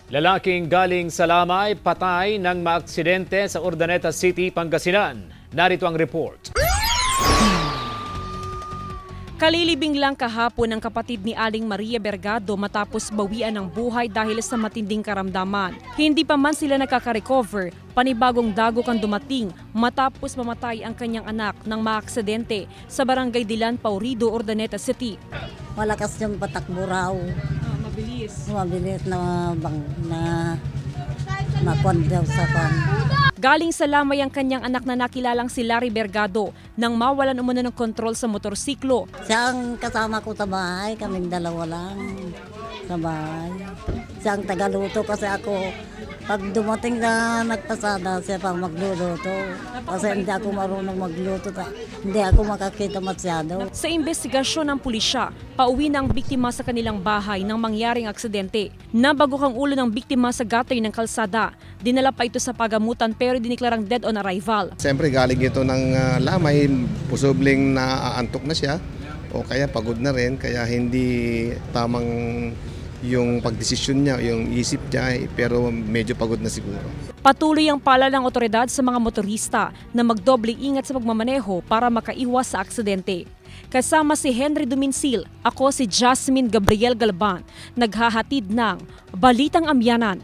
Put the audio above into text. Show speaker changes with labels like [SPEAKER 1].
[SPEAKER 1] Lalaking galing sa Lamay, patay ng maaksidente sa Urdaneta City, Pangasinan. Narito ang report.
[SPEAKER 2] Kalilibing lang kahapon ang kapatid ni Aling Maria Bergado matapos bawian ng buhay dahil sa matinding karamdaman. Hindi pa man sila nakaka-recover, panibagong dagok ang dumating matapos mamatay ang kanyang anak ng maaksidente sa Barangay Dilan, Paurido, Urdaneta City.
[SPEAKER 3] Malakas yung patakbo raw.
[SPEAKER 2] Mabilis.
[SPEAKER 3] Mabilis na makondaw sa kan.
[SPEAKER 2] Galing sa Lamay ang kanyang anak na nakilalang si Larry Bergado nang mawalan umano ng kontrol sa motorsiklo.
[SPEAKER 3] Siya ang kasama ko sa bahay, kaming dalawa lang sa bahay. Siya ang tagaluto kasi ako, pag dumating na nagpasada, siya pang magluluto. Kasi hindi ako marunong magluto, hindi ako makakita masyado.
[SPEAKER 2] Sa investigasyon ng pulisya, pauwi na ang biktima sa kanilang bahay nang mangyaring aksidente. Nabagok ang ulo ng biktima sa gutter ng kalsada. Dinala pa ito sa pagamutan pero diniklarang dead on arrival.
[SPEAKER 4] Siyempre galing ito ng Lamay, posibleng naaantok na siya o kaya pagod na rin, kaya hindi tamang yung pagdesisyon niya, yung isip niya, pero medyo pagod na siguro.
[SPEAKER 2] Patuloy ang pala ng otoridad sa mga motorista na magdoble ingat sa pagmamaneho para makaiwas sa aksidente. Kasama si Henry Duminsil, ako si Jasmine Gabriel Galban, naghahatid ng Balitang Amyanan.